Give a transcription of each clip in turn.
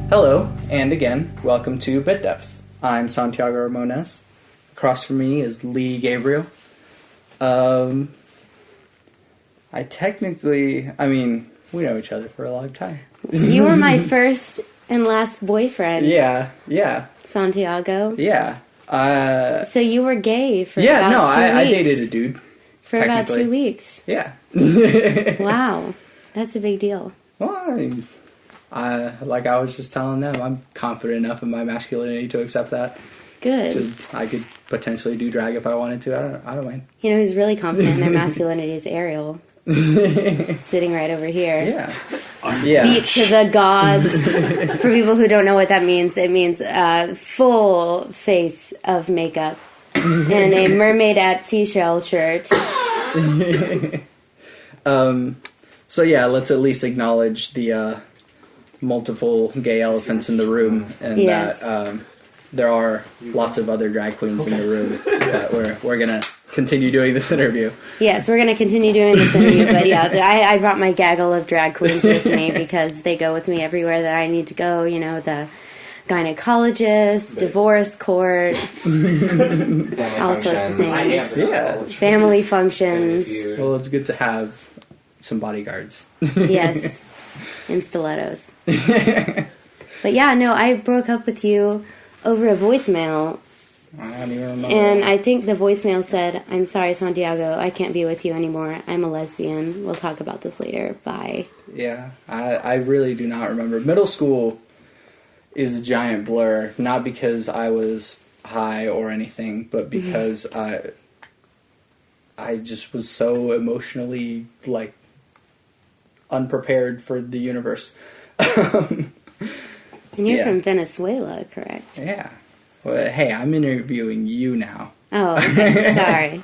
Hello, and again, welcome to Bit Depth. I'm Santiago Ramones. Across from me is Lee Gabriel. We know each other for a long time. You were my first and last boyfriend. Yeah. Santiago. Yeah. So you were gay for about 2 weeks. I dated a dude. For about 2 weeks. Yeah. Wow. That's a big deal. Well, like I was just telling them, I'm confident enough in my masculinity to accept that. Good. I could potentially do drag if I wanted to. I don't mind. You know who's really confident in their masculinity is Ariel. Sitting right over here. Yeah. Beat to the gods. For people who don't know what that means, it means full face of makeup and a mermaid at seashell shirt. So yeah, let's at least acknowledge the multiple gay elephants in the room, and that there are lots of other drag queens in the room. That we're gonna continue doing this interview. Yes, we're gonna continue doing this interview. But yeah, I brought my gaggle of drag queens with me because they go with me everywhere that I need to go. You know, the gynecologist, divorce court, all sorts of things. Yeah, family functions. Well, it's good to have some bodyguards. Yes, in stilettos. But yeah, no, I broke up with you over a voicemail. I don't even remember. And I think the voicemail said, "I'm sorry, Santiago, I can't be with you anymore. I'm a lesbian. We'll talk about this later. Bye." Yeah, I really do not remember. Middle school is a giant blur, not because I was high or anything, but because I just was so emotionally, unprepared for the universe. And you're from Venezuela, correct? Yeah. Well, hey, I'm interviewing you now. Oh, okay. Sorry.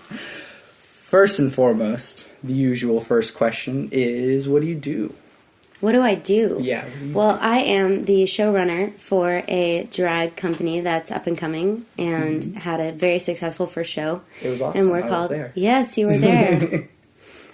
First and foremost, the usual first question is, what do you do? What do I do? Yeah. Well, I am the showrunner for a drag company that's up and coming and had a very successful first show. It was awesome. And we're was there. Yes, you were there.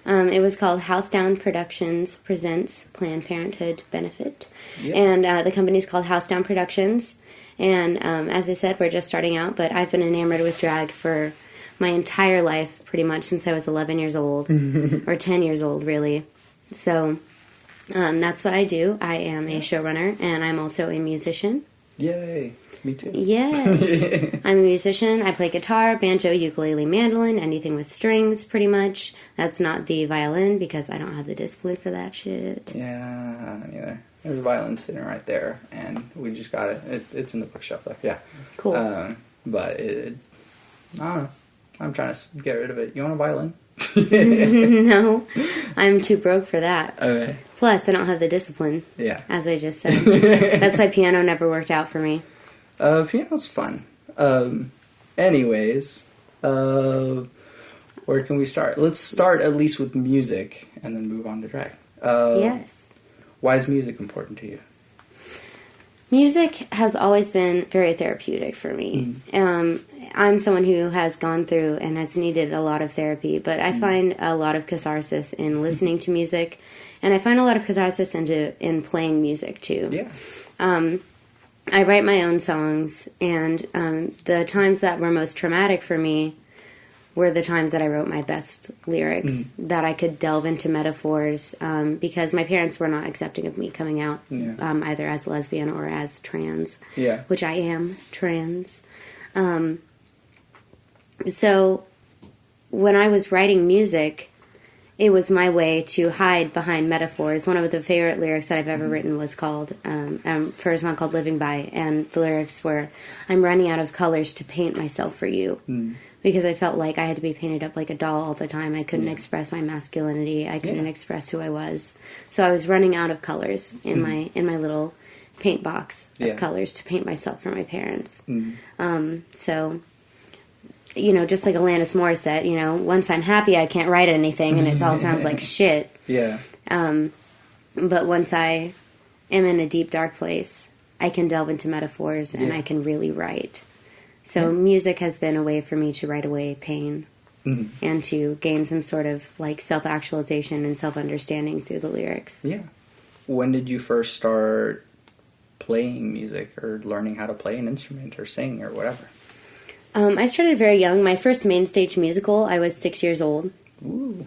It was called Haus Down Productions Presents Planned Parenthood Benefit. Yep. And the company's called Haus Down Productions. And as I said, we're just starting out, but I've been enamored with drag for my entire life, pretty much since I was 11 years old, or 10 years old, really. So that's what I do. I am a showrunner, and I'm also a musician. Yay. Me too. Yes. I'm a musician. I play guitar, banjo, ukulele, mandolin, anything with strings, pretty much. That's not the violin, because I don't have the discipline for that shit. Yeah, I don't either. There's a violin sitting right there, and we just got it. It's in the bookshelf, though. Yeah. Cool. But I don't know. I'm trying to get rid of it. You want a violin? No. I'm too broke for that. Okay. Plus, I don't have the discipline. Yeah. As I just said. That's why piano never worked out for me. Piano's fun. Anyways, where can we start? Let's start at least with music, and then move on to drag. Yes. Why is music important to you? Music has always been very therapeutic for me. I'm someone who has gone through and has needed a lot of therapy, but I find a lot of catharsis in listening to music, and I find a lot of catharsis in playing music, too. Yeah. I write my own songs, and the times that were most traumatic for me were the times that I wrote my best lyrics, that I could delve into metaphors, because my parents were not accepting of me coming out, either as lesbian or as trans, which I am trans. So when I was writing music, it was my way to hide behind metaphors. One of the favorite lyrics that I've ever written was called, for a song called Living By, and the lyrics were, "I'm running out of colors to paint myself for you." Because I felt like I had to be painted up like a doll all the time. I couldn't express my masculinity. I couldn't express who I was. So I was running out of colors in my little paint box of colors to paint myself for my parents. So, just like Alanis Morissette, once I'm happy, I can't write anything, and it all sounds like shit. Yeah. But once I am in a deep, dark place, I can delve into metaphors, and I can really write. So music has been a way for me to write away pain and to gain some sort of self-actualization and self-understanding through the lyrics. Yeah. When did you first start playing music or learning how to play an instrument or sing or whatever? I started very young. My first main stage musical, I was 6 years old. Ooh.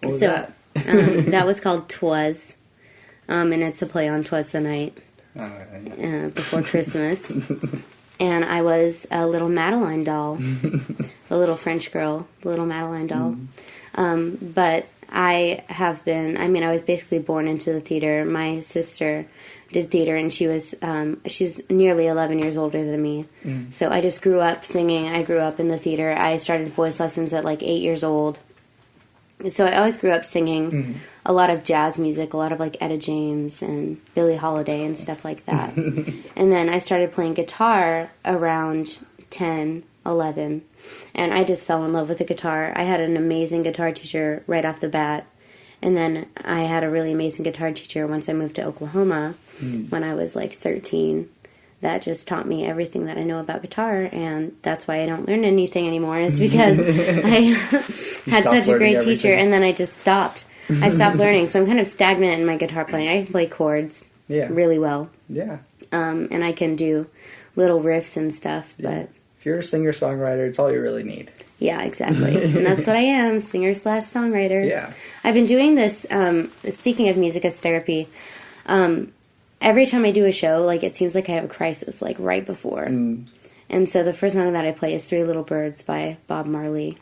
What was that? That was called 'Twas. And it's a play on 'Twas the Night before Christmas. And I was a little Madeline doll, a little French girl, little Madeline doll. But I was basically born into the theater. My sister did theater, and she's nearly 11 years older than me. So I just grew up singing. I grew up in the theater. I started voice lessons at like 8 years old. So I always grew up singing a lot of jazz music, a lot of like Etta James and Billie Holiday and stuff like that. And then I started playing guitar around 10, 11, and I just fell in love with the guitar. I had an amazing guitar teacher right off the bat, and then I had a really amazing guitar teacher once I moved to Oklahoma when I was like 13. That just taught me everything that I know about guitar, and that's why I don't learn anything anymore, is because I had such a great teacher, and then I just stopped. I stopped learning, so I'm kind of stagnant in my guitar playing. I can play chords really well. Yeah. And I can do little riffs and stuff, but... If you're a singer-songwriter, it's all you really need. Yeah, exactly. And that's what I am, singer/songwriter. Yeah. I've been doing this, speaking of music as therapy, every time I do a show, like, it seems like I have a crisis, like, right before. And so the first song that I play is 3 Little Birds by Bob Marley.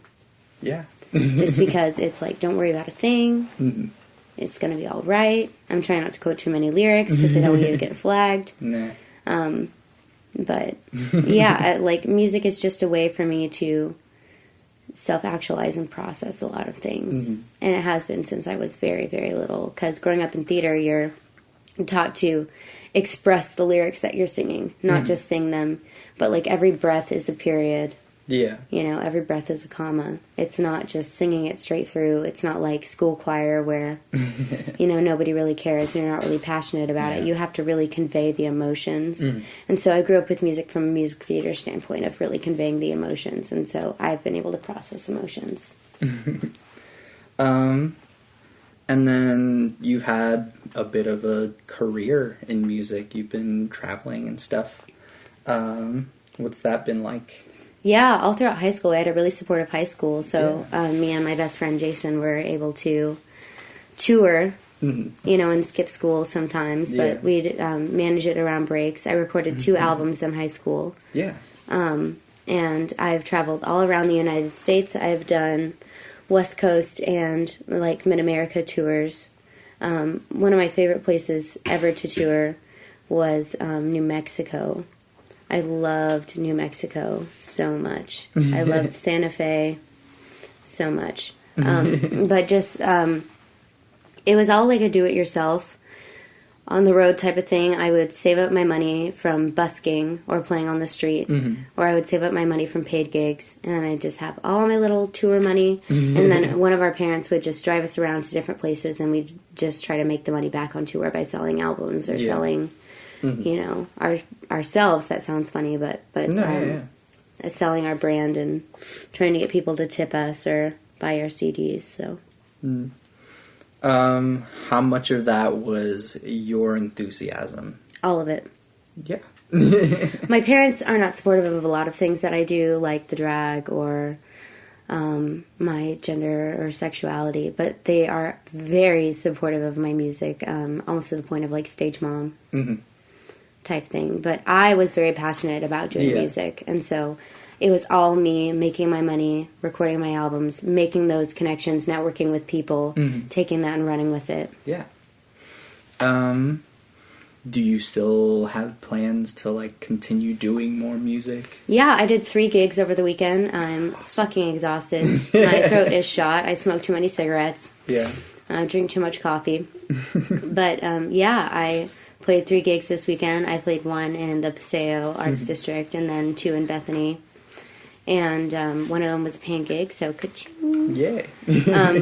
Yeah. Just because it's like, don't worry about a thing. It's going to be all right. I'm trying not to quote too many lyrics because I don't want you to get flagged. Nah. But, yeah, like, music is just a way for me to self-actualize and process a lot of things. And it has been since I was very, very little. Because growing up in theater, you're taught to express the lyrics that you're singing, not just sing them. But, like, every breath is a period. Yeah. You know, every breath is a comma. It's not just singing it straight through. It's not like school choir where, you know, nobody really cares and you're not really passionate about it. You have to really convey the emotions. And so I grew up with music from a music theater standpoint of really conveying the emotions. And so I've been able to process emotions. And then you've had a bit of a career in music. You've been traveling and stuff. What's that been like? Yeah, all throughout high school. I had a really supportive high school. So me and my best friend Jason were able to tour, you know, and skip school sometimes. But we'd manage it around breaks. I recorded 2 albums in high school. Yeah. And I've traveled all around the United States. I've done West Coast and, like, Mid-America tours. One of my favorite places ever to tour was New Mexico. I loved New Mexico so much. I loved Santa Fe so much. But just, it was all like a do-it-yourself, on the road type of thing. I would save up my money from busking or playing on the street, or I would save up my money from paid gigs, and I'd just have all my little tour money, and then one of our parents would just drive us around to different places, and we'd just try to make the money back on tour by selling albums or selling... you know, ourselves. That sounds funny, but selling our brand and trying to get people to tip us or buy our CDs. So, how much of that was your enthusiasm? all of it. Yeah. My parents are not supportive of a lot of things that I do, like the drag or my gender or sexuality, but they are very supportive of my music, almost to the point of like stage mom. Type thing. But I was very passionate about doing music, and so it was all me making my money, recording my albums, making those connections, networking with people, taking that and running with it. Yeah. Do you still have plans to, like, continue doing more music? Yeah, I did 3 gigs over the weekend. I'm fucking exhausted. My throat is shot. I smoke too many cigarettes. Yeah. I drink too much coffee. But, yeah, I played 3 gigs this weekend. I played 1 in the Paseo Arts District and then 2 in Bethany. And one of them was a paying gig, so ka-ching. Yeah.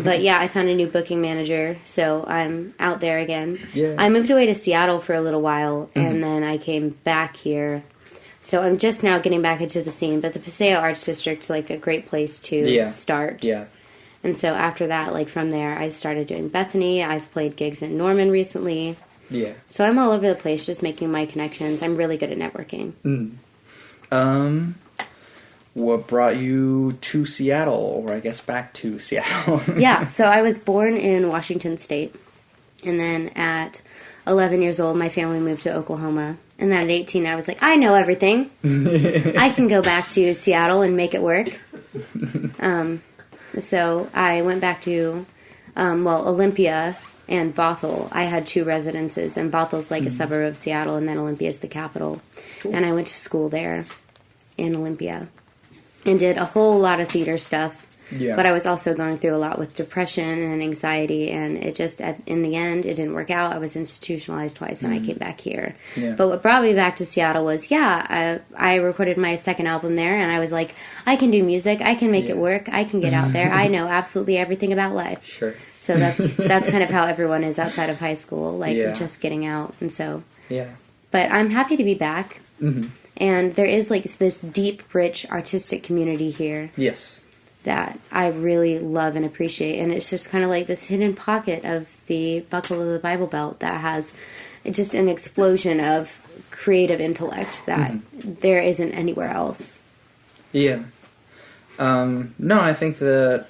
But yeah, I found a new booking manager, so I'm out there again. Yeah. I moved away to Seattle for a little while, and then I came back here. So I'm just now getting back into the scene, but the Paseo Arts District's like a great place to start. Yeah. And so after that, like from there, I started doing Bethany. I've played gigs in Norman recently. Yeah. So I'm all over the place just making my connections. I'm really good at networking. What brought you to Seattle, or I guess back to Seattle? Yeah, so I was born in Washington State, and then at 11 years old, my family moved to Oklahoma. And then at 18, I was like, I know everything. I can go back to Seattle and make it work. So I went back to, Olympia and Bothell. I had 2 residences, and Bothell's like a suburb of Seattle, and then Olympia's the capital. Cool. And I went to school there in Olympia and did a whole lot of theater stuff. Yeah. But I was also going through a lot with depression and anxiety, and it just, in the end, it didn't work out. I was institutionalized twice, and I came back here. Yeah. But what brought me back to Seattle was, I recorded my second album there, and I was like, I can do music. I can make it work. I can get out there. I know absolutely everything about life. Sure. So that's kind of how everyone is outside of high school, like just getting out. And so, but I'm happy to be back. Mm-hmm. And there is like this deep, rich artistic community here. Yes. That I really love and appreciate. And it's just kind of like this hidden pocket of the buckle of the Bible Belt that has just an explosion of creative intellect that there isn't anywhere else. Yeah. No, I think that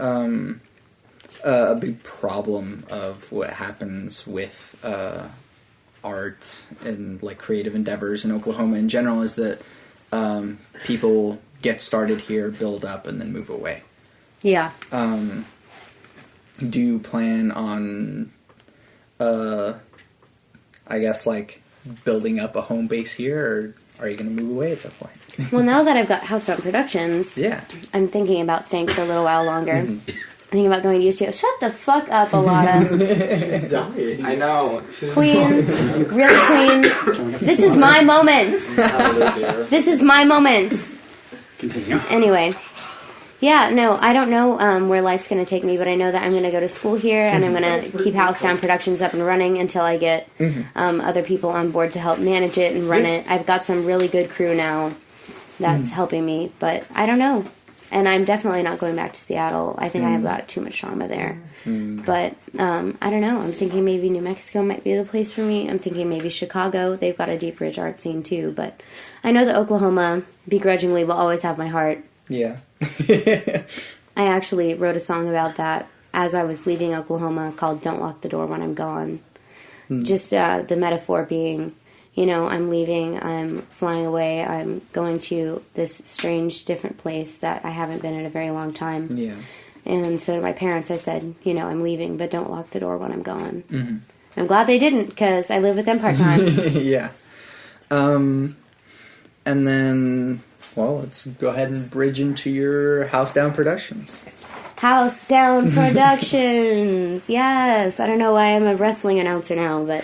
a big problem of what happens with art and like creative endeavors in Oklahoma in general is that people get started here, build up, and then move away. Yeah. Do you plan on, I guess, like, building up a home base here, or are you going to move away at some point? Well, now that I've got Haus Down Productions, I'm thinking about staying for a little while longer. I'm thinking about going to UCO. Shut the fuck up, Alana. She's dying. I know. Queen. Really, Queen. This is my moment. This is my moment. Continue. Anyway. Yeah, no, I don't know where life's going to take me, but I know that I'm going to go to school here, and I'm going to keep Haus Down Productions up and running until I get other people on board to help manage it and run it. I've got some really good crew now that's helping me, but I don't know. And I'm definitely not going back to Seattle. I think I have got too much trauma there. But I don't know. I'm thinking maybe New Mexico might be the place for me. I'm thinking maybe Chicago. They've got a deep, rich art scene, too. But I know that Oklahoma, begrudgingly, will always have my heart. Yeah. I actually wrote a song about that as I was leaving Oklahoma called Don't Lock the Door When I'm Gone. Just the metaphor being, you know, I'm leaving, I'm flying away, I'm going to this strange, different place that I haven't been in a very long time. Yeah. And so to my parents, I said, you know, I'm leaving, but don't lock the door when I'm gone. Mm-hmm. I'm glad they didn't, because I live with them part-time. Yeah. And then... Well, let's go ahead and bridge into your Haus Down Productions. Haus Down Productions! Yes! I don't know why I'm a wrestling announcer now, but...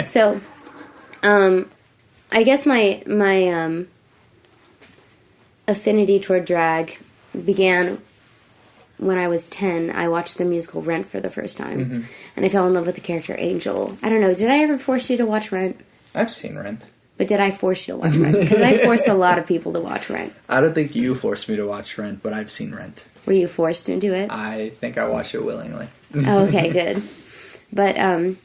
So, I guess my affinity toward drag began when I was 10. I watched the musical Rent for the first time, and I fell in love with the character Angel. I don't know, did I ever force you to watch Rent? I've seen Rent. But did I force you to watch Rent? Because I forced a lot of people to watch Rent. I don't think you forced me to watch Rent, but I've seen Rent. Were you forced into it? I think I watched it willingly. Oh, okay, good. But, I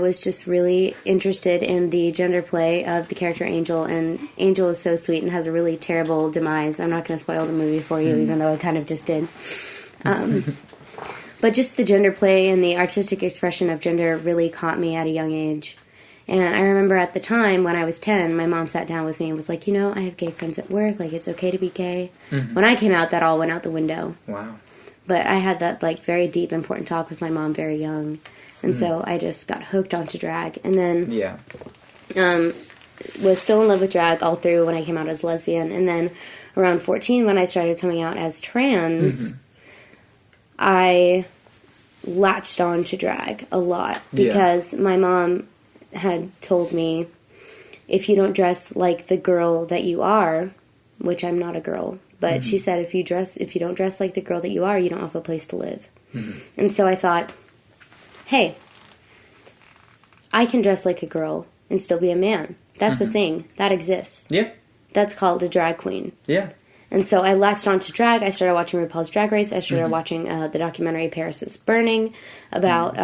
was just really interested in the gender play of the character Angel, and Angel is so sweet and has a really terrible demise. I'm not going to spoil the movie for you, even though I kind of just did. But just the gender play and the artistic expression of gender really caught me at a young age. And I remember at the time, when I was 10, my mom sat down with me and was like, you know, I have gay friends at work, like, it's okay to be gay. When I came out, that all went out the window. Wow. But I had that, like, very deep, important talk with my mom very young. And so I just got hooked onto drag. And then was still in love with drag all through when I came out as lesbian. And then around 14, when I started coming out as trans, I latched on to drag a lot. Because my mom had told me, if you don't dress like the girl that you are, which I'm not a girl, but she said if you don't dress like the girl that you are, you don't have a place to live. And so I thought, hey, I can dress like a girl and still be a man. That's the thing. That exists. Yeah. That's called a drag queen. Yeah. And so I latched on to drag. I started watching RuPaul's Drag Race. I started watching the documentary Paris is Burning about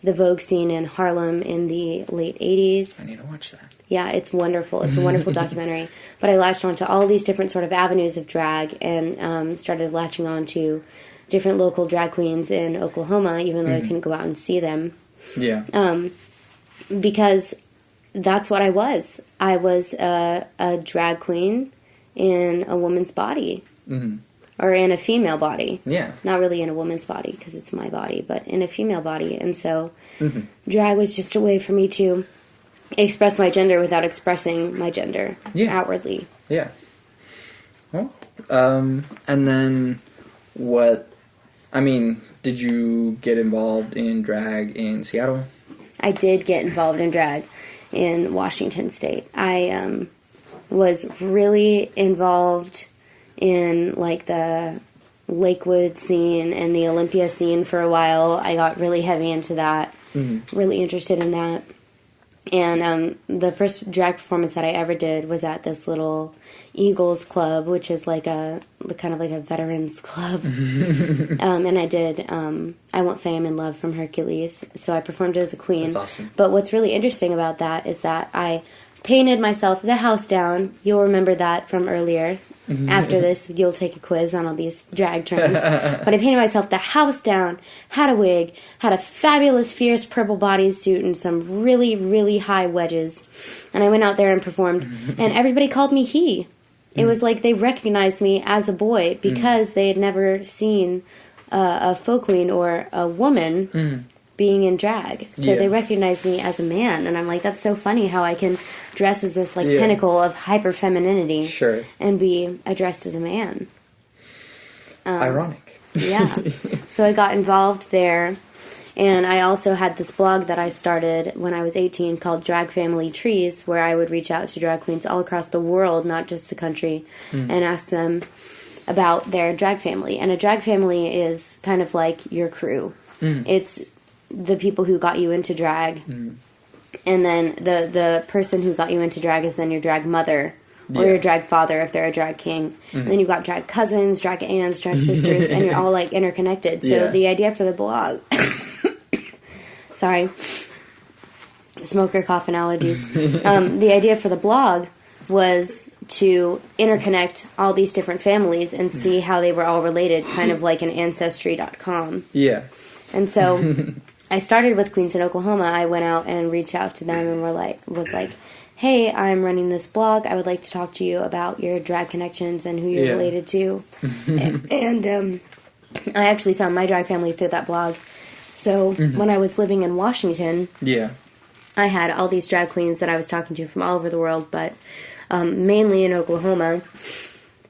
the Vogue scene in Harlem in the late 80s. I need to watch that. Yeah, it's wonderful. It's a wonderful documentary. But I latched on to all these different sort of avenues of drag and started latching on to different local drag queens in Oklahoma, even though I couldn't go out and see them. Yeah. Because that's what I was. I was a drag queen in a woman's body. Or in a female body. Yeah. Not really in a woman's body, because it's my body, but in a female body. And so drag was just a way for me to express my gender without expressing my gender outwardly. Yeah. Well, and then did you get involved in drag in Seattle? I did get involved in drag in Washington State. I was really involved in like the Lakewood scene and the Olympia scene for a while. I got really heavy into that, really interested in that. And the first drag performance that I ever did was at this little Eagles club, which is like a kind of like a veterans club. And I did I Won't Say I'm in Love from Hercules. So I performed as a queen. That's awesome. But what's really interesting about that is that I painted myself the house down. You'll remember that from earlier. After this, you'll take a quiz on all these drag terms. But I painted myself the house down, had a wig, had a fabulous, fierce purple bodysuit, and some really, really high wedges. And I went out there and performed, and everybody called me he. It was like they recognized me as a boy because they had never seen a folk queen or a woman being in drag. So they recognized me as a man, and I'm like, that's so funny how I can dress as this like pinnacle of hyper femininity and be addressed as a man. Ironic. Yeah. So I got involved there, and I also had this blog that I started when I was 18 called Drag Family Trees, where I would reach out to drag queens all across the world, not just the country, and ask them about their drag family. And a drag family is kind of like your crew. It's the people who got you into drag, and then the person who got you into drag is then your drag mother or your drag father if they're a drag king. And then you've got drag cousins, drag aunts, drag sisters, and you're all like interconnected. So the idea for the blog sorry, smoker cough and allergies. The idea for the blog was to interconnect all these different families and see how they were all related, kind of like an Ancestry.com. Yeah. And so I started with Queens in Oklahoma. I went out and reached out to them and was like, hey, I'm running this blog. I would like to talk to you about your drag connections and who you're related to. and I actually found my drag family through that blog. So when I was living in Washington, I had all these drag queens that I was talking to from all over the world, but mainly in Oklahoma.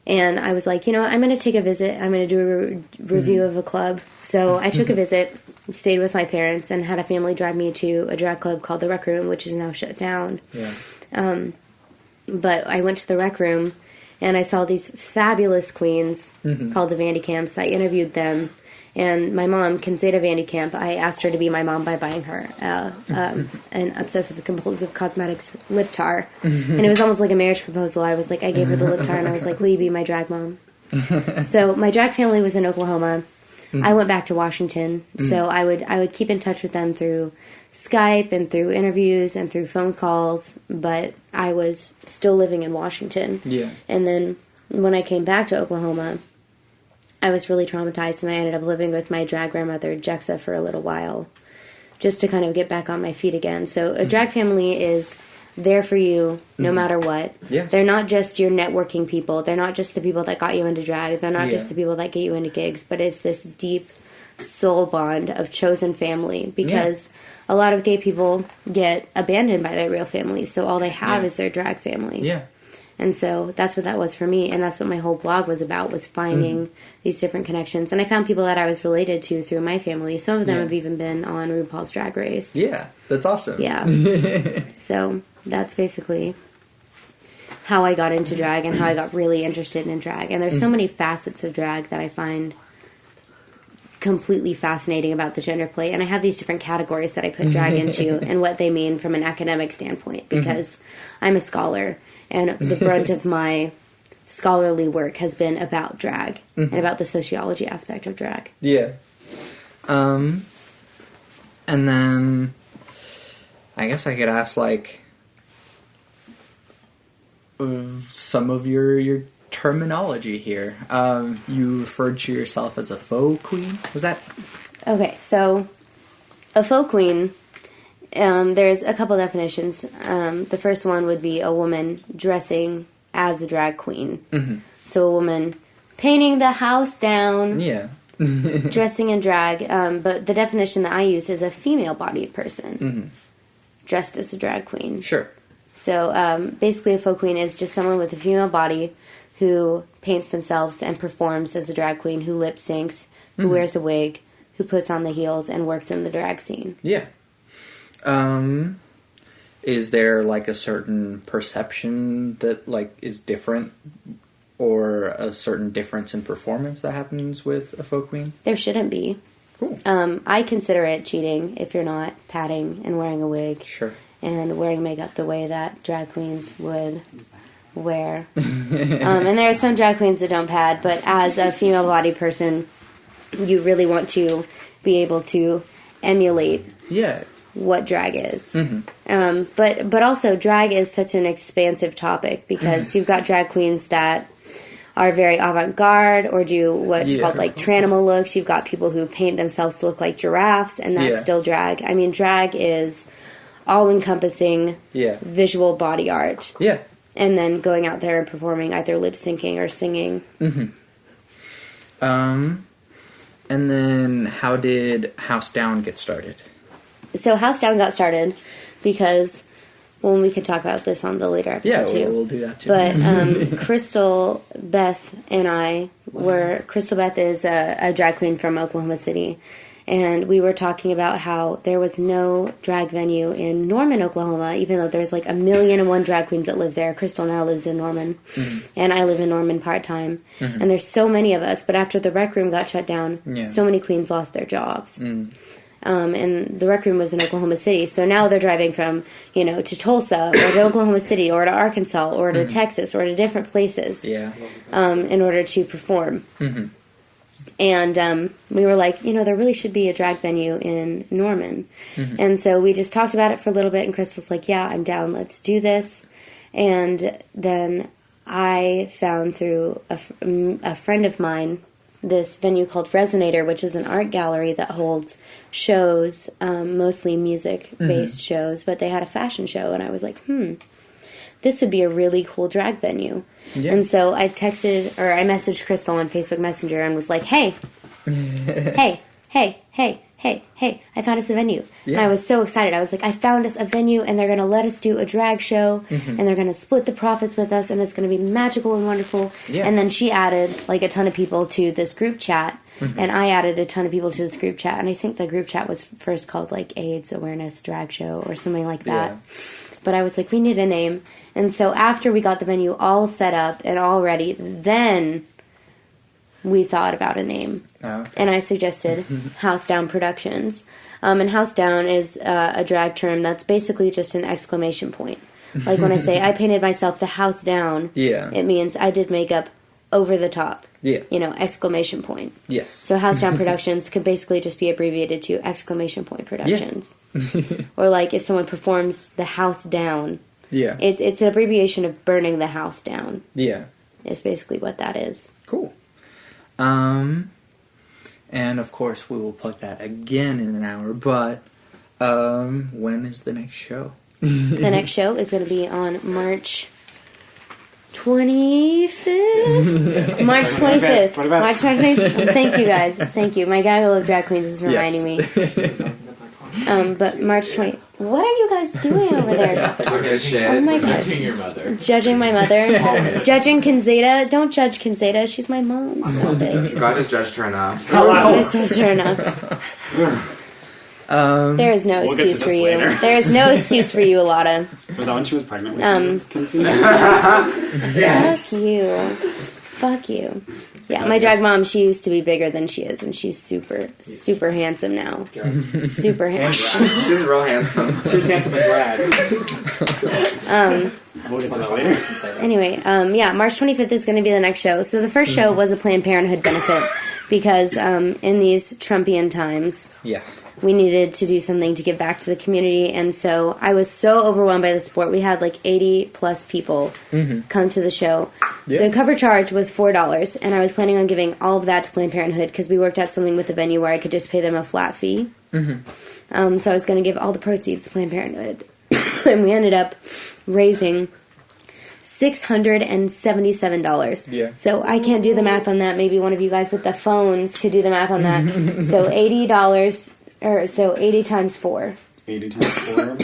And I was like, you know what, I'm going to take a visit. I'm going to do a review of a club. So I took a visit, stayed with my parents, and had a family drive me to a drag club called The Rec Room, which is now shut down. But I went to The Rec Room, and I saw these fabulous queens called the Vandy Camps. I interviewed them. And my mom, Kinseta Vandy Camp, I asked her to be my mom by buying her an obsessive-compulsive cosmetics lip tar. And it was almost like a marriage proposal. I was like, I gave her the lip tar, and I was like, will you be my drag mom? So my drag family was in Oklahoma. I went back to Washington. So I would keep in touch with them through Skype and through interviews and through phone calls. But I was still living in Washington. And then when I came back to Oklahoma, I was really traumatized, and I ended up living with my drag grandmother, Jexa, for a little while, just to kind of get back on my feet again. So a drag family is there for you no matter what. They're not just your networking people. They're not just the people that got you into drag. They're not just the people that get you into gigs, but it's this deep soul bond of chosen family, because a lot of gay people get abandoned by their real families, so all they have is their drag family. And so that's what that was for me, and that's what my whole blog was about, was finding these different connections. And I found people that I was related to through my family. Some of them have even been on RuPaul's Drag Race. Yeah, that's awesome. Yeah. So that's basically how I got into drag and how I got really interested in drag. And there's so many facets of drag that I find completely fascinating about the gender play. And I have these different categories that I put drag into and what they mean from an academic standpoint, because I'm a scholar. And the brunt of my scholarly work has been about drag and about the sociology aspect of drag. Yeah. And then I guess I could ask, like, some of your terminology here. You referred to yourself as a faux queen. Was that? Okay, so a faux queen, there's a couple definitions. The first one would be a woman dressing as a drag queen. So a woman painting the house down, dressing in drag. But the definition that I use is a female-bodied person dressed as a drag queen. Sure. So basically a faux queen is just someone with a female body who paints themselves and performs as a drag queen, who lip syncs, who wears a wig, who puts on the heels and works in the drag scene. Yeah. Is there, like, a certain perception that, like, is different, or a certain difference in performance that happens with a faux queen? There shouldn't be. Cool. I consider it cheating if you're not padding and wearing a wig. Sure. And wearing makeup the way that drag queens would wear. And there are some drag queens that don't pad, but as a female body person, you really want to be able to emulate what drag is. But also, drag is such an expansive topic because you've got drag queens that are very avant-garde or do what's called like tranimal looks. You've got people who paint themselves to look like giraffes, and that's still drag. I mean, drag is all-encompassing visual body art. Yeah. And then going out there and performing, either lip-syncing or singing. And then how did Haus Down get started? So Haus Down got started because, well, we can talk about this on the later episode too. Yeah, we'll do that too. But Crystal, Beth, and I were... Crystal Beth is a drag queen from Oklahoma City. And we were talking about how there was no drag venue in Norman, Oklahoma, even though there's like 1,000,001 drag queens that live there. Crystal now lives in Norman, and I live in Norman part-time. And there's so many of us, but after the rec room got shut down, so many queens lost their jobs. And the rec room was in Oklahoma City, so now they're driving from, to Tulsa, or to Oklahoma City, or to Arkansas, or to Texas, or to different places in order to perform. And we were like, there really should be a drag venue in Norman. And so we just talked about it for a little bit, and Crystal's like, yeah, I'm down, let's do this. And then I found through a friend of mine this venue called Resonator, which is an art gallery that holds shows, mostly music-based shows, but they had a fashion show, and I was like, this would be a really cool drag venue. Yeah. And so I messaged Crystal on Facebook Messenger and was like, hey, I found us a venue. Yeah. And I was so excited. I was like, I found us a venue, and they're going to let us do a drag show, and they're going to split the profits with us, and it's going to be magical and wonderful. Yeah. And then she added, like, a ton of people to this group chat, and I added a ton of people to this group chat, and I think the group chat was first called, like, AIDS Awareness Drag Show or something like that. Yeah. But I was like, we need a name. And so after we got the venue all set up and all ready, then we thought about a name. Oh, okay. And I suggested Haus Down Productions. And Haus Down is a drag term that's basically just an exclamation point. Like when I say, I painted myself the house down, it means I did makeup over the top. Yeah. Exclamation point. Yes. So Haus Down Productions could basically just be abbreviated to exclamation point productions. Yeah. Or like if someone performs the house down. Yeah. It's an abbreviation of burning the house down. Yeah. It's basically what that is. Cool. And of course we will plug that again in an hour, but when is the next show? The next show is going to be on March 25th? March 25th. March 25th. Thank you, guys. Thank you. My gaggle of drag queens is reminding me. But March 20th. What are you guys doing over there? Talking shit. Oh my god. Judging your mother. Judging my mother. Judging Kinzada. Don't judge Kinzada. She's my mom. Stop it. God has judged her enough. God has judged her enough. There is no excuse for you. Later. There is no excuse for you, Alana. Was that when she was pregnant with Yes. Fuck you. Fuck you. Yeah, my drag mom, she used to be bigger than she is, and she's super, super handsome now. Super handsome. She's real handsome. She's handsome and Brad. We'll get to that later. Anyway, March 25th is going to be the next show. So the first show was a Planned Parenthood benefit because in these Trumpian times, Yeah. we needed to do something to give back to the community, and so I was so overwhelmed by the support. We had like 80 plus people come to the show. Yeah. The cover charge was $4, and I was planning on giving all of that to Planned Parenthood because we worked out something with the venue where I could just pay them a flat fee. So I was going to give all the proceeds to Planned Parenthood, and we ended up raising $677. Yeah. So I can't do the math on that. Maybe one of you guys with the phones could do the math on that. So $80. So 80 times 4. 80 times 4.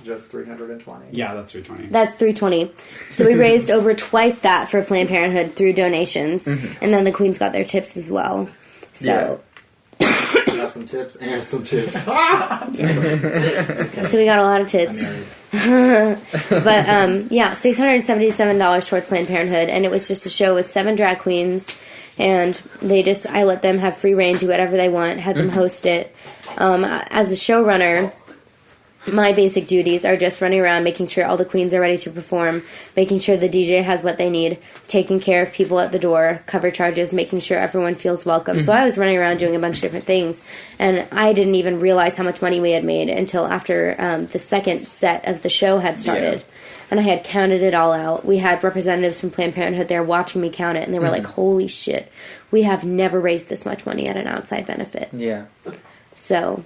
Just 320. Yeah, that's 320. That's 320. So we raised over twice that for Planned Parenthood through donations, and then the queens got their tips as well. So, Got some tips and some tips. so we got a lot of tips. But $677 toward Planned Parenthood, and it was just a show with 7 drag queens, and I let them have free reign, do whatever they want, had them host it. As a showrunner, my basic duties are just running around, making sure all the queens are ready to perform, making sure the DJ has what they need, taking care of people at the door, cover charges, making sure everyone feels welcome. So I was running around doing a bunch of different things, and I didn't even realize how much money we had made until after the second set of the show had started. Yeah. And I had counted it all out. We had representatives from Planned Parenthood there watching me count it, and they were like, holy shit, we have never raised this much money at an outside benefit. Yeah. So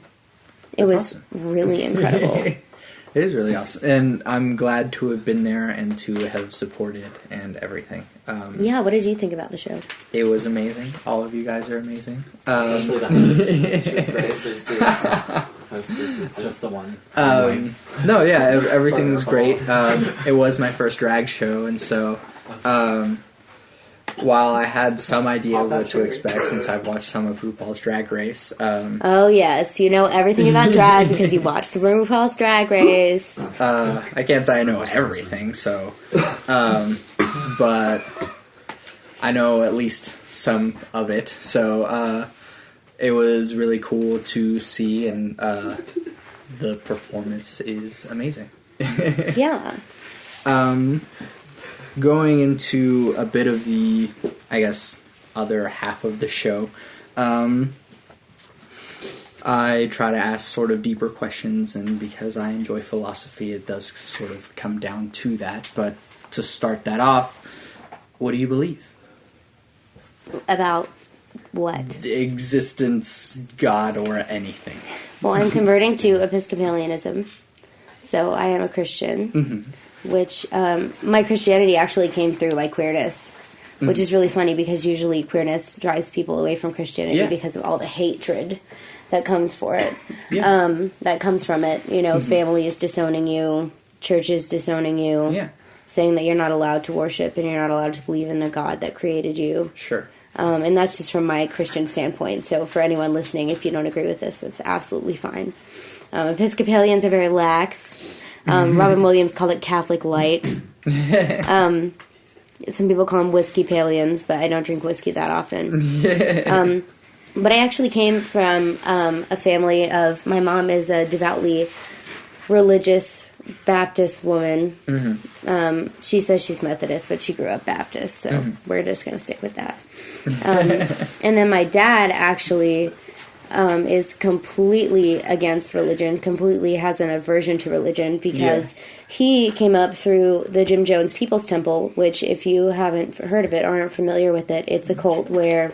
it was awesome. Really incredible. It is really awesome. And I'm glad to have been there and to have supported and everything. What did you think about the show? It was amazing. All of you guys are amazing. Especially the hostess. Just the one. Everything was great. It was my first drag show, and so while I had some idea of what to expect since I've watched some of RuPaul's Drag Race. Oh, yes. You know everything about drag because you watched the RuPaul's Drag Race. I can't say I know everything, so... but I know at least some of it, so it was really cool to see, and the performance is amazing. Yeah. Going into a bit of the, I guess, other half of the show, I try to ask sort of deeper questions, and because I enjoy philosophy, it does sort of come down to that. But to start that off, what do you believe? About what? The existence, God, or anything. Well, I'm converting to Episcopalianism, so I am a Christian. Which my Christianity actually came through my queerness, which is really funny because usually queerness drives people away from Christianity because of all the hatred that comes for it. That comes from it. You know, families disowning you, churches disowning you, saying that you're not allowed to worship and you're not allowed to believe in a God that created you. Sure. And that's just from my Christian standpoint. So for anyone listening, if you don't agree with this, that's absolutely fine. Episcopalians are very lax. Robin Williams called it Catholic Light. Some people call them whiskey palians, but I don't drink whiskey that often. But I actually came from a family of... My mom is a devoutly religious Baptist woman. She says she's Methodist, but she grew up Baptist, so we're just going to stick with that. And then my dad actually... is completely against religion, completely has an aversion to religion because he came up through the Jim Jones People's Temple, which if you haven't heard of it or aren't familiar with it, it's a cult where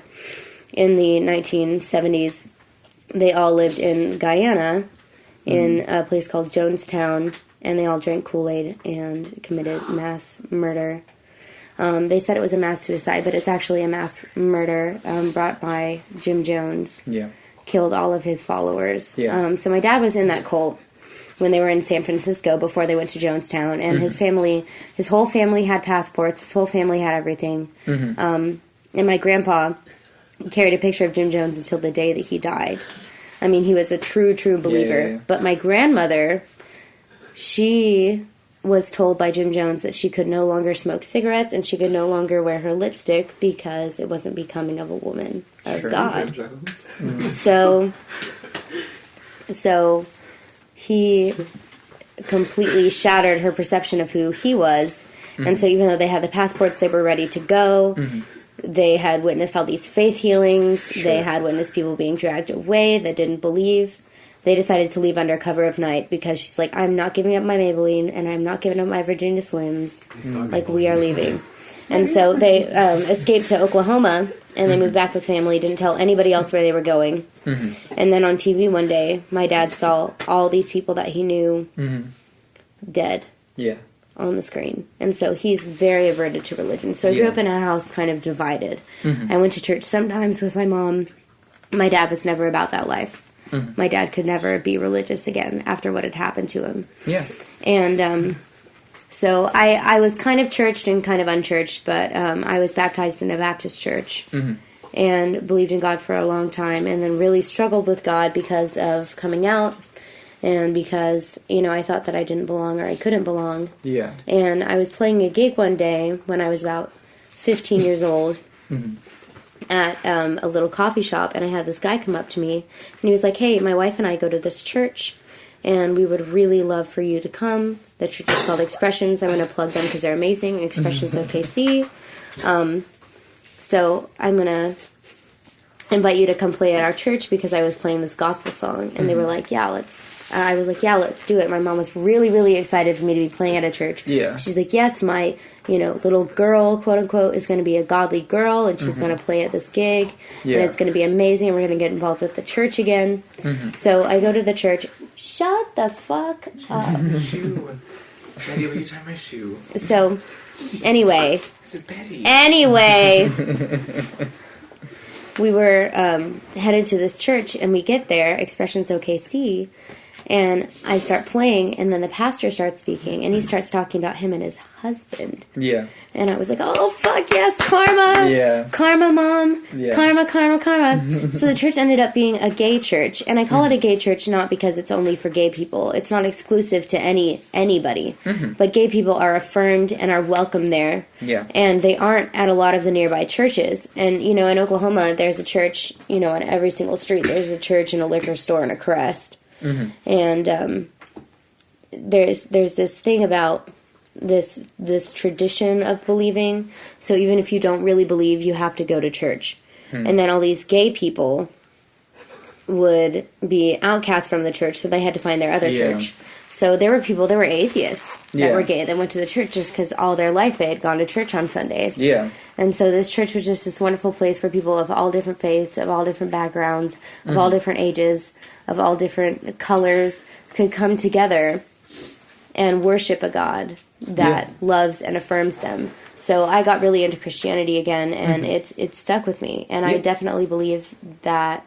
in the 1970s they all lived in Guyana in a place called Jonestown, and they all drank Kool-Aid and committed mass murder. They said it was a mass suicide, but it's actually a mass murder brought by Jim Jones. Yeah. Killed all of his followers. Yeah. So my dad was in that cult when they were in San Francisco before they went to Jonestown, and his whole family had passports, his whole family had everything. And my grandpa carried a picture of Jim Jones until the day that he died. I mean, he was a true believer. Yeah. But my grandmother, she was told by Jim Jones that she could no longer smoke cigarettes and she could no longer wear her lipstick because it wasn't becoming of a woman of God. So he completely shattered her perception of who he was. And so even though they had the passports, they were ready to go. They had witnessed all these faith healings. They had witnessed people being dragged away that didn't believe. They decided to leave under cover of night because she's like, I'm not giving up my Maybelline and I'm not giving up my Virginia Slims. Like, we are leaving. And so they escaped to Oklahoma and they moved back with family, didn't tell anybody else where they were going. And then on TV one day, my dad saw all these people that he knew dead on the screen. And so he's very averted to religion. So I grew up in a house kind of divided. I went to church sometimes with my mom. My dad was never about that life. My dad could never be religious again after what had happened to him. And so I was kind of churched and kind of unchurched, but I was baptized in a Baptist church and believed in God for a long time, and then really struggled with God because of coming out and because, I thought that I didn't belong or I couldn't belong. And I was playing a gig one day when I was about 15 years old. At a little coffee shop, and I had this guy come up to me, and he was like, hey, my wife and I go to this church, and we would really love for you to come. The church is called Expressions. I'm going to plug them because they're amazing. Expressions OKC. So I'm going to invite you to come play at our church because I was playing this gospel song, and they were like, I was like, let's do it. My mom was really, really excited for me to be playing at a church. She's like, yes, my, little girl, quote unquote, is going to be a godly girl, and she's going to play at this gig, and it's going to be amazing, and we're going to get involved with the church again. So I go to the church. Shut the fuck up. Betty, will you tie my shoe? So, anyway. I said, Betty. Anyway. We were headed to this church, and we get there, Expressions OKC, and I start playing, and then the pastor starts speaking, and he starts talking about him and his husband. And I was like, oh, fuck yes, karma! Karma, Mom! Karma, karma, karma. So the church ended up being a gay church, and I call it a gay church not because it's only for gay people. It's not exclusive to anybody. But gay people are affirmed and are welcome there. And they aren't at a lot of the nearby churches. And, in Oklahoma, there's a church, on every single street. There's a church and a liquor store and a crest. And there's this thing about this tradition of believing. So even if you don't really believe, you have to go to church. And then all these gay people would be outcast from the church, so they had to find their other church. So there were atheists that were gay that went to the church just because all their life they had gone to church on Sundays. And so this church was just this wonderful place where people of all different faiths, of all different backgrounds, of all different ages, of all different colors could come together and worship a God that loves and affirms them. So I got really into Christianity again, and it's stuck with me. And I definitely believe that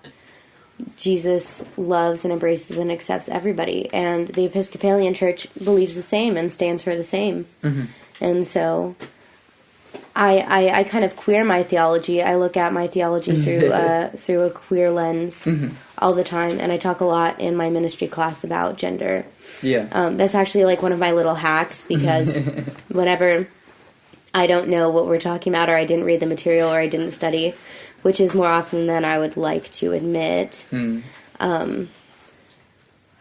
Jesus loves and embraces and accepts everybody. And the Episcopalian Church believes the same and stands for the same. And so I kind of queer my theology. I look at my theology through a queer lens all the time, and I talk a lot in my ministry class about gender. That's actually like one of my little hacks, because whenever I don't know what we're talking about, or I didn't read the material, or I didn't study, which is more often than I would like to admit,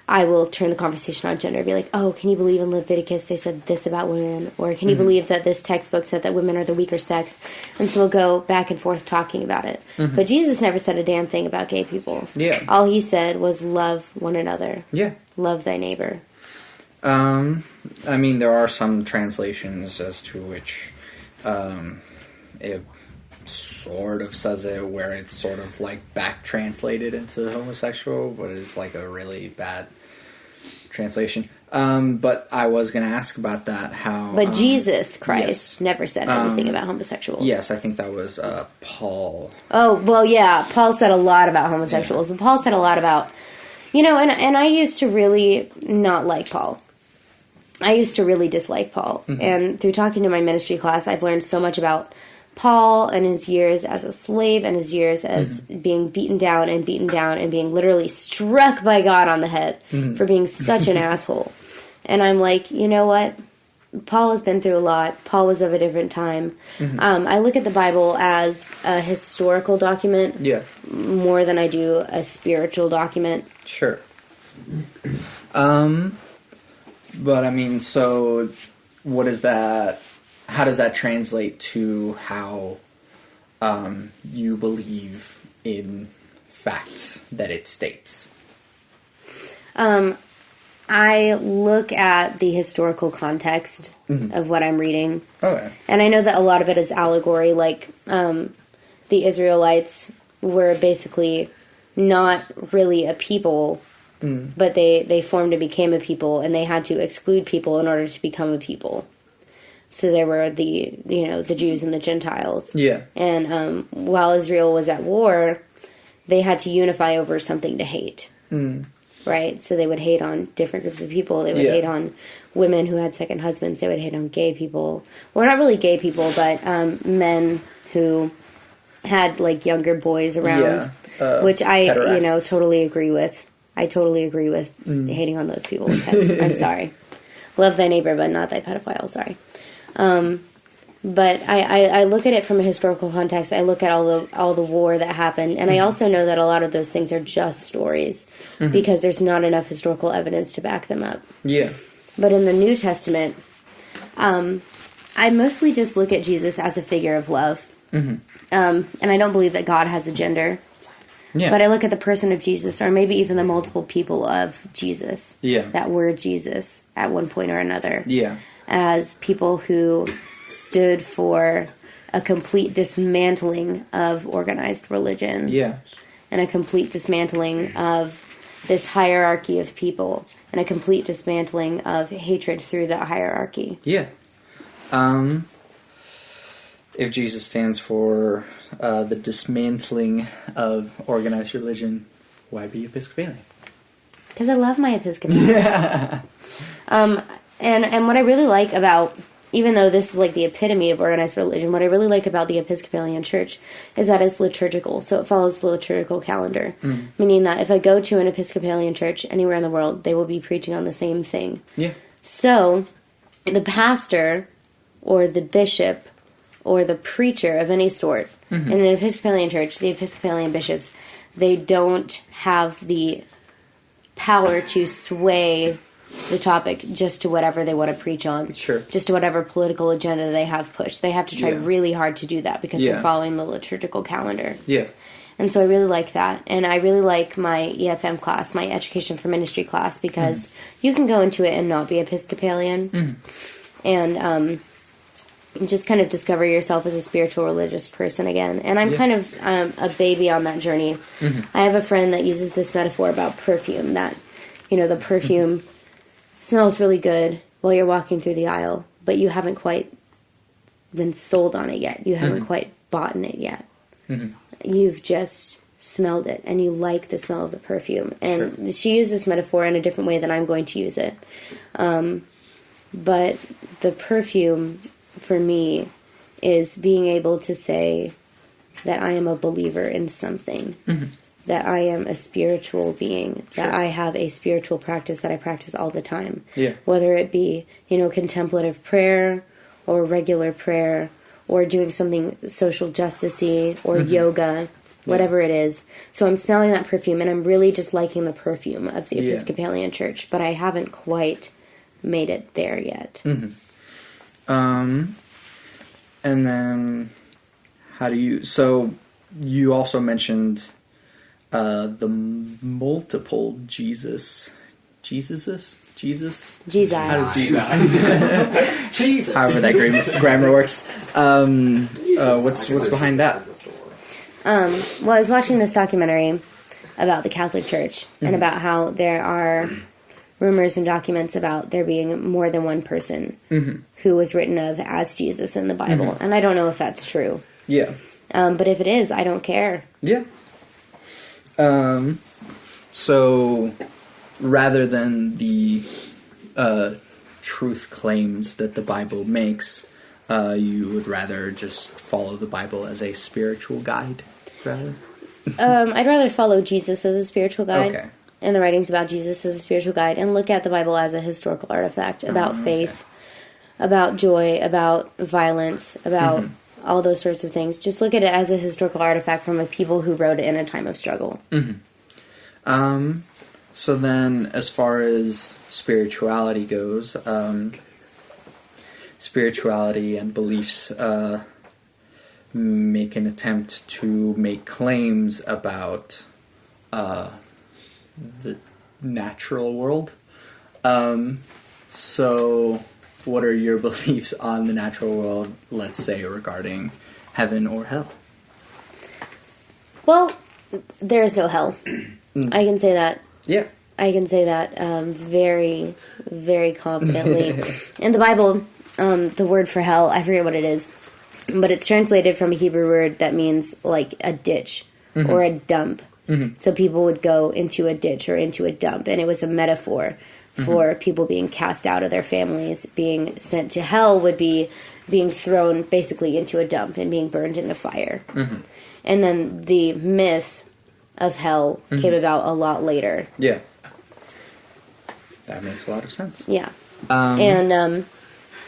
I will turn the conversation on gender and be like, oh, can you believe in Leviticus they said this about women? Or can you believe that this textbook said that women are the weaker sex? And so we'll go back and forth talking about it. But Jesus never said a damn thing about gay people. All he said was love one another. Love thy neighbor. I mean, there are some translations as to which it sort of says it, where it's sort of like back translated into homosexual, but it's like a really bad translation. But I was going to ask about that, how... But Jesus Christ never said anything about homosexuals. Yes, I think that was Paul. Oh, well, yeah, Paul said a lot about homosexuals, but Paul said a lot about... and I used to really not like Paul. I used to really dislike Paul. And through talking to my ministry class, I've learned so much about Paul and his years as a slave and his years as being beaten down and being literally struck by God on the head for being such an asshole. And I'm like, you know what? Paul has been through a lot. Paul was of a different time. I look at the Bible as a historical document Yeah. more than I do a spiritual document. Sure. But I mean, so what is that? How does that translate to how you believe in facts that it states? I look at the historical context of what I'm reading. Okay. And I know that a lot of it is allegory, like the Israelites were basically not really a people, but they formed and became a people, and they had to exclude people in order to become a people. So there were the Jews and the Gentiles. Yeah. And while Israel was at war, they had to unify over something to hate. Right? So they would hate on different groups of people. They would hate on women who had second husbands. They would hate on gay people. Well, not really gay people, but men who had like younger boys around, which I pederasts. totally agree with. I totally agree with hating on those people because I'm sorry. Love thy neighbor, but not thy pedophile. Sorry. But I look at it from a historical context. I look at all the war that happened, and I also know that a lot of those things are just stories because there's not enough historical evidence to back them up. Yeah. But in the New Testament, I mostly just look at Jesus as a figure of love, and I don't believe that God has a gender. Yeah. But I look at the person of Jesus, or maybe even the multiple people of Jesus. Yeah. That were Jesus at one point or another. Yeah. As people who stood for a complete dismantling of organized religion. Yeah. And a complete dismantling of this hierarchy of people. And a complete dismantling of hatred through that hierarchy. Yeah. If Jesus stands for the dismantling of organized religion, why be Episcopalian? Because I love my Episcopalians. And what I really like about, even though this is like the epitome of organized religion, what I really like about the Episcopalian Church is that it's liturgical. So it follows the liturgical calendar. Meaning that if I go to an Episcopalian church anywhere in the world, they will be preaching on the same thing. Yeah. So the pastor or the bishop or the preacher of any sort in an Episcopalian church, the Episcopalian bishops, they don't have the power to sway the topic just to whatever they want to preach on. Sure. Just to whatever political agenda they have pushed. They have to try really hard to do that because they're following the liturgical calendar. Yeah. And so I really like that. And I really like my EFM class, my Education for Ministry class, because you can go into it and not be Episcopalian. And just kind of discover yourself as a spiritual religious person again. And I'm kind of a baby on that journey. I have a friend that uses this metaphor about perfume, that, the perfume smells really good while you're walking through the aisle, but you haven't quite been sold on it yet. You haven't quite bought in it yet. You've just smelled it, and you like the smell of the perfume. And she used this metaphor in a different way than I'm going to use it. But the perfume, for me, is being able to say that I am a believer in something. That I am a spiritual being, that I have a spiritual practice that I practice all the time. Whether it be, contemplative prayer or regular prayer or doing something social justice-y or yoga, whatever it is. So I'm smelling that perfume, and I'm really just liking the perfume of the Episcopalian Church, but I haven't quite made it there yet. And then how do you... So you also mentioned... the multiple Jesus. Jesus. How does Jesus. however that grammar works. What's behind that? Well, I was watching this documentary about the Catholic Church and about how there are rumors and documents about there being more than one person who was written of as Jesus in the Bible. And I don't know if that's true. Yeah. But if it is, I don't care. Yeah. So rather than the truth claims that the Bible makes, you would rather just follow the Bible as a spiritual guide, rather? I'd rather follow Jesus as a spiritual guide, and the writings about Jesus as a spiritual guide, and look at the Bible as a historical artifact about faith. about joy, about violence, about all those sorts of things. Just look at it as a historical artifact from a people who wrote it in a time of struggle. So then, as far as spirituality goes, spirituality and beliefs make an attempt to make claims about the natural world. So, what are your beliefs on the natural world, let's say, regarding heaven or hell? Well, there is no hell. I can say that. Yeah. I can say that very, very confidently. In the Bible, the word for hell, I forget what it is, but it's translated from a Hebrew word that means like a ditch or a dump. So people would go into a ditch or into a dump, and it was a metaphor for people being cast out of their families. Being sent to hell would be being thrown basically into a dump and being burned in a fire. And then the myth of hell came about a lot later. Yeah. That makes a lot of sense. Yeah. And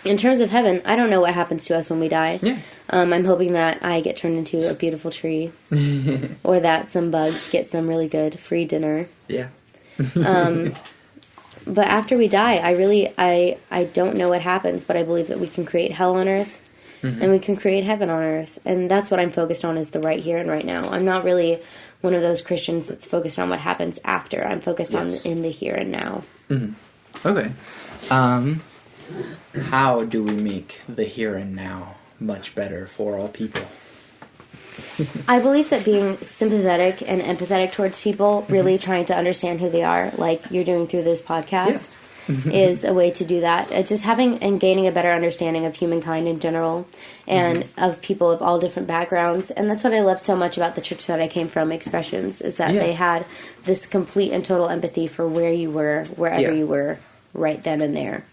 in terms of heaven, I don't know what happens to us when we die. Yeah. I'm hoping that I get turned into a beautiful tree, or that some bugs get some really good free dinner. Yeah. But after we die, I don't know what happens, but I believe that we can create hell on earth, and we can create heaven on earth. And that's what I'm focused on, is the right here and right now. I'm not really one of those Christians that's focused on what happens after. I'm focused on in the here and now. Okay. How do we make the here and now much better for all people? I believe that being sympathetic and empathetic towards people, really trying to understand who they are, like you're doing through this podcast, is a way to do that. Just having and gaining a better understanding of humankind in general, and of people of all different backgrounds. And that's what I loved so much about the church that I came from, Expressions, is that they had this complete and total empathy for where you were, wherever you were, right then and there.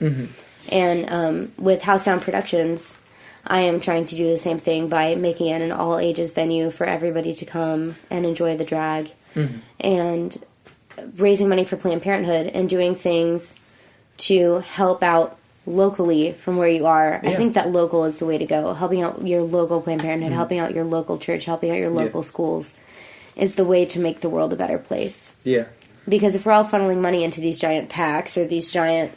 And with Haus Down Productions, I am trying to do the same thing by making it an all-ages venue for everybody to come and enjoy the drag. And raising money for Planned Parenthood and doing things to help out locally from where you are. I think that local is the way to go. Helping out your local Planned Parenthood, helping out your local church, helping out your local schools is the way to make the world a better place. Yeah. Because if we're all funneling money into these giant PACs or these giant,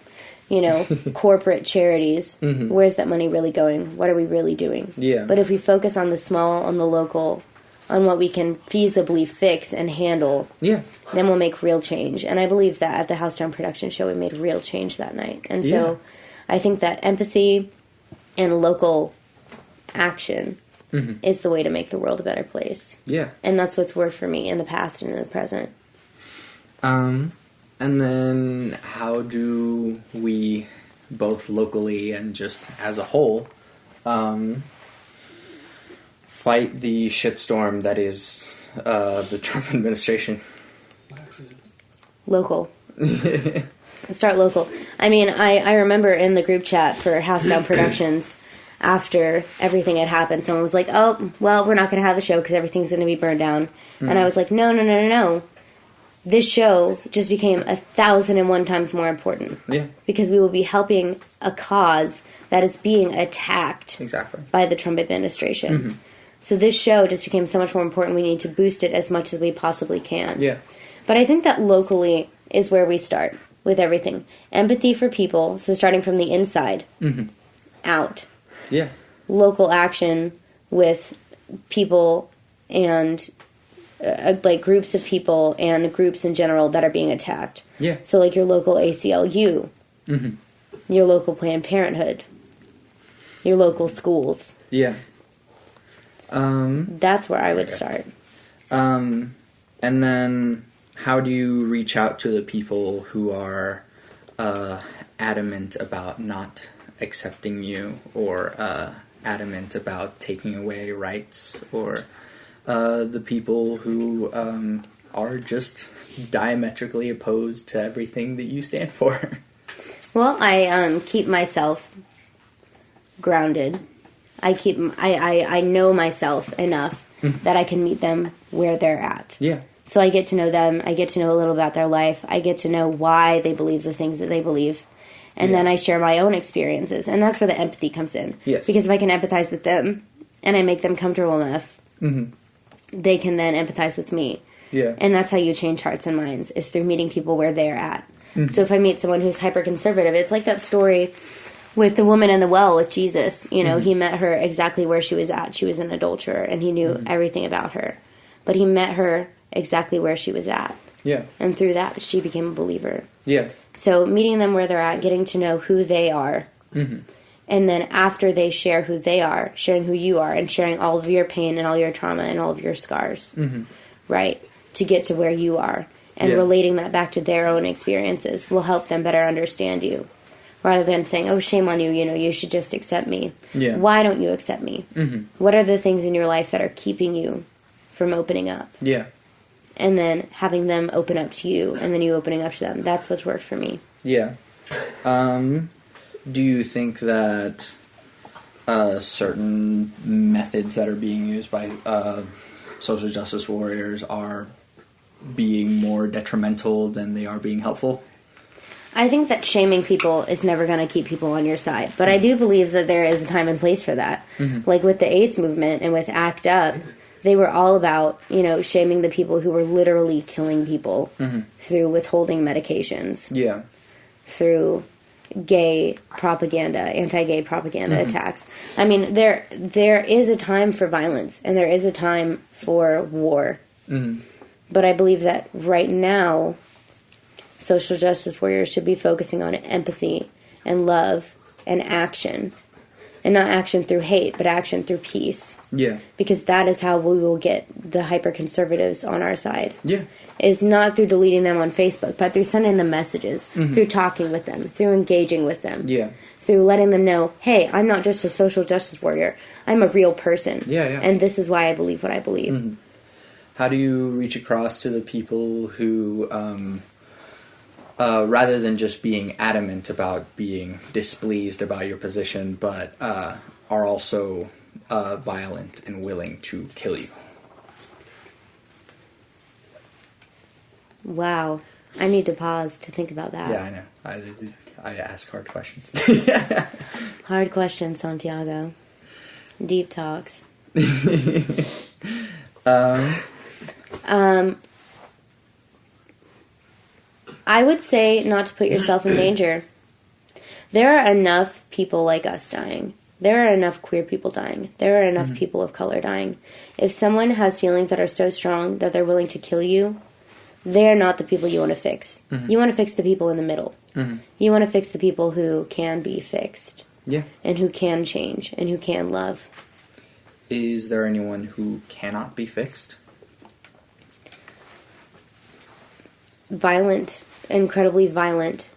corporate charities, where's that money really going? What are we really doing? Yeah. But if we focus on the small, on the local, on what we can feasibly fix and handle, then we'll make real change. And I believe that at the Haus Down Production show, we made real change that night. And so I think that empathy and local action is the way to make the world a better place. Yeah. And that's what's worked for me in the past and in the present. And then how do we, both locally and just as a whole, fight the shitstorm that is the Trump administration? Local. Start local. I mean, I remember in the group chat for Haus Down Productions, after everything had happened, someone was like, oh, well, we're not going to have the show because everything's going to be burned down. And I was like, no. This show just became 1,001 times more important. Yeah. Because we will be helping a cause that is being attacked by the Trump administration. So this show just became so much more important. We need to boost it as much as we possibly can. Yeah. But I think that locally is where we start with everything. Empathy for people, so starting from the inside out. Yeah. Local action with people and like groups of people and groups in general that are being attacked. Yeah. So like your local ACLU, your local Planned Parenthood, your local schools. Yeah. That's where I would start. And then how do you reach out to the people who are adamant about not accepting you, or adamant about taking away rights, or the people who are just diametrically opposed to everything that you stand for? Well, I keep myself grounded. I know myself enough that I can meet them where they're at. Yeah. So I get to know them. I get to know a little about their life. I get to know why they believe the things that they believe. And then I share my own experiences. And that's where the empathy comes in. Yes. Because if I can empathize with them and I make them comfortable enough, they can then empathize with me. Yeah. And that's how you change hearts and minds, is through meeting people where they're at. So if I meet someone who's hyper-conservative, it's like that story with the woman in the well with Jesus. You know, he met her exactly where she was at. She was an adulterer, and he knew everything about her. But he met her exactly where she was at. Yeah. And through that, she became a believer. Yeah. So meeting them where they're at, getting to know who they are. And then after they share who they are, sharing who you are, and sharing all of your pain and all your trauma and all of your scars. Right? To get to where you are. And relating that back to their own experiences will help them better understand you. Rather than saying, oh, shame on you, you know, you should just accept me. Yeah. Why don't you accept me? What are the things in your life that are keeping you from opening up? Yeah. And then having them open up to you, and then you opening up to them. That's what's worked for me. Yeah. Do you think that certain methods that are being used by social justice warriors are being more detrimental than they are being helpful? I think that shaming people is never going to keep people on your side. But I do believe that there is a time and place for that. Like with the AIDS movement and with ACT UP, they were all about, you know, shaming the people who were literally killing people through withholding medications. Yeah. Through gay propaganda, anti-gay propaganda attacks. I mean, there is a time for violence, and there is a time for war. But I believe that right now, social justice warriors should be focusing on empathy and love and action. And not action through hate, but action through peace. Yeah. Because that is how we will get the hyper-conservatives on our side. Yeah. Is not through deleting them on Facebook, but through sending them messages, through talking with them, through engaging with them. Yeah. Through letting them know, hey, I'm not just a social justice warrior. I'm a real person. Yeah, yeah. And this is why I believe what I believe. How do you reach across to the people who, rather than just being adamant about being displeased about your position, but are also violent and willing to kill you? Wow. I need to pause to think about that. Yeah, I know. I ask hard questions. Hard question, Santiago. Deep talks. I would say not to put yourself in danger. There are enough people like us dying. There are enough queer people dying. There are enough people of color dying. If someone has feelings that are so strong that they're willing to kill you, they're not the people you want to fix. You want to fix the people in the middle. You want to fix the people who can be fixed. Yeah. And who can change and who can love. Is there anyone who cannot be fixed? Violent, incredibly violent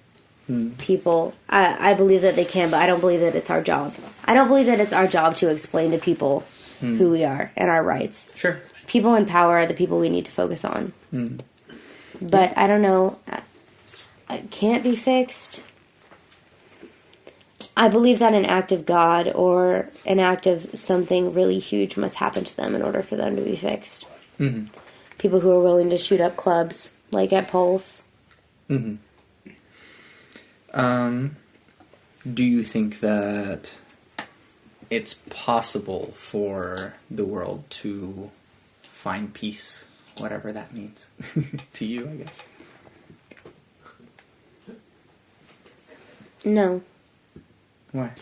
people. I believe that they can, but I don't believe that it's our job. I don't believe that it's our job to explain to people who we are and our rights. Sure. People in power are the people we need to focus on. But I don't know. It can't be fixed. I believe that an act of God or an act of something really huge must happen to them in order for them to be fixed. People who are willing to shoot up clubs, like at Pulse. Do you think that it's possible for the world to find peace, whatever that means to you, I guess? No. Why?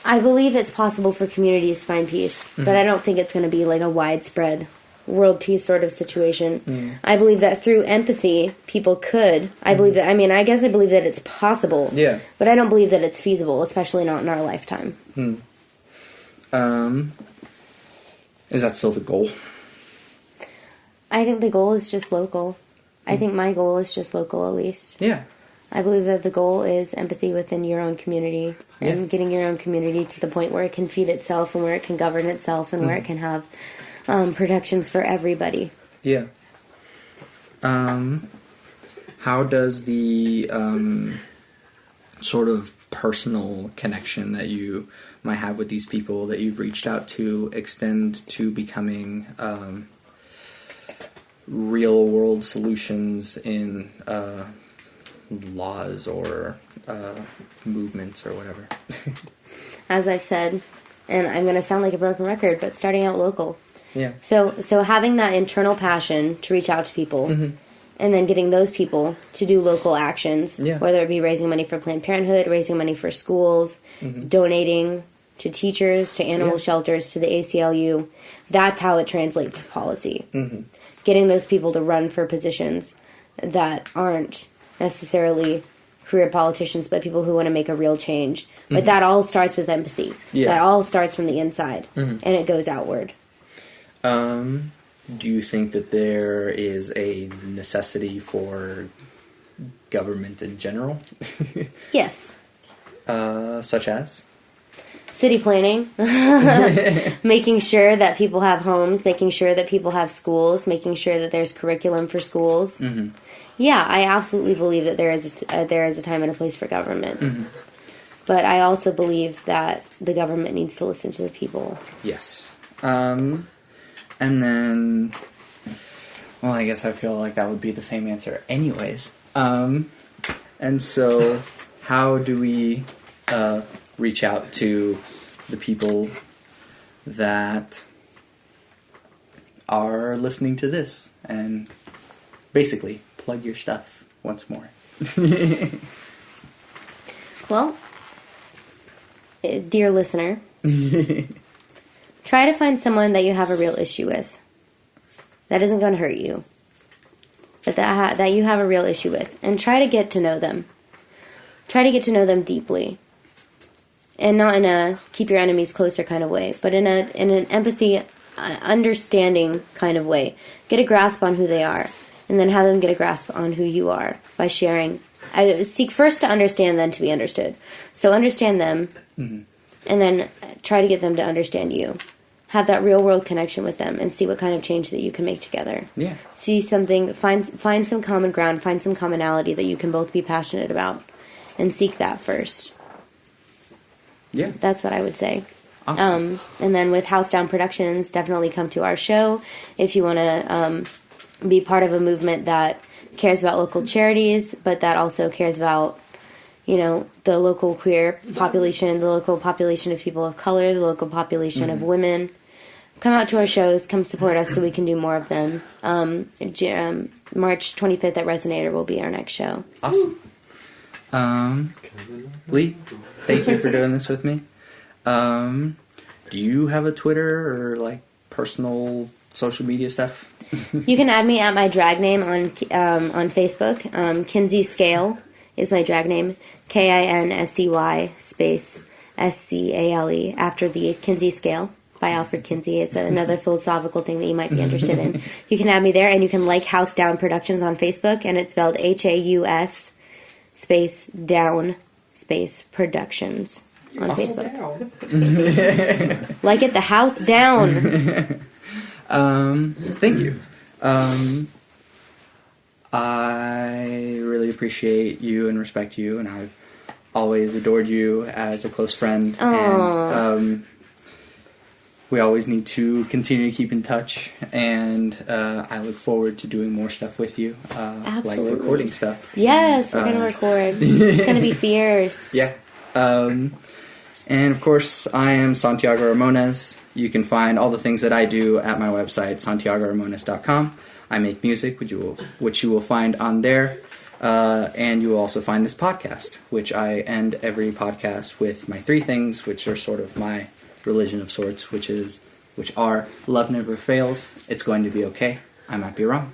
I believe it's possible for communities to find peace, but I don't think it's going to be like a widespread world peace sort of situation. I believe that through empathy, people could. I believe that, I guess I believe that it's possible. Yeah. But I don't believe that it's feasible, especially not in our lifetime. Is that still the goal? I think the goal is just local. I think my goal is just local, at least. Yeah. I believe that the goal is empathy within your own community and getting your own community to the point where it can feed itself and where it can govern itself and where it can have protections for everybody. Yeah. How does the sort of personal connection that you might have with these people that you've reached out to extend to becoming real world solutions in laws or movements or whatever. As I've said, and I'm going to sound like a broken record, but starting out local. Yeah. So having that internal passion to reach out to people, and then getting those people to do local actions, whether it be raising money for Planned Parenthood, raising money for schools, donating to teachers, to animal shelters, to the ACLU. That's how it translates to policy. Getting those people to run for positions that aren't necessarily career politicians, but people who want to make a real change. But that all starts with empathy. That all starts from the inside, and it goes outward. Do you think that there is a necessity for government in general? Yes. Such as? City planning, making sure that people have homes, making sure that people have schools, making sure that there's curriculum for schools. Yeah, I absolutely believe that there is a time and a place for government. But I also believe that the government needs to listen to the people. Yes. And then, well, I guess I feel like that would be the same answer anyways. And so, how do we reach out to the people that are listening to this and basically plug your stuff once more? Well, dear listener, try to find someone that you have a real issue with. That isn't going to hurt you. But that you have a real issue with. And try to get to know them. Try to get to know them deeply. And not in a keep your enemies closer kind of way, but in an empathy, understanding kind of way. Get a grasp on who they are, and then have them get a grasp on who you are by sharing. Seek first to understand, then to be understood. So understand them, and then try to get them to understand you. Have that real world connection with them, and see what kind of change that you can make together. Yeah. See something, find some common ground, find some commonality that you can both be passionate about, and seek that first. Yeah. That's what I would say. Awesome. And then with Haus Down Productions, definitely come to our show if you want to be part of a movement that cares about local charities, but that also cares about, the local queer population, the local population of people of color, the local population of women. Come out to our shows, come support us so we can do more of them. March 25th at Resonator will be our next show. Awesome. Lee, thank you for doing this with me. Do you have a Twitter or personal social media stuff? You can add me at my drag name on Facebook. Kinsey Scale is my drag name. KINSEY space SCALE after the Kinsey Scale by Alfred Kinsey. It's another philosophical thing that you might be interested in. You can add me there, and you can like Haus Down Productions on Facebook, and it's spelled HAUS space down space productions on Facebook. Like it, the house down. Thank you. I really appreciate you and respect you, and I've always adored you as a close friend. Aww. And we always need to continue to keep in touch, and I look forward to doing more stuff with you, Absolutely. like recording stuff. Yes, we're gonna record. It's gonna be fierce. Yeah. And of course, I am Santiago Ramones. You can find all the things that I do at my website, santiagoramones.com. I make music, which you will find on there. And you will also find this podcast, which I end every podcast with my 3 things, which are sort of my religion of sorts, which are love never fails, it's going to be okay, I might be wrong.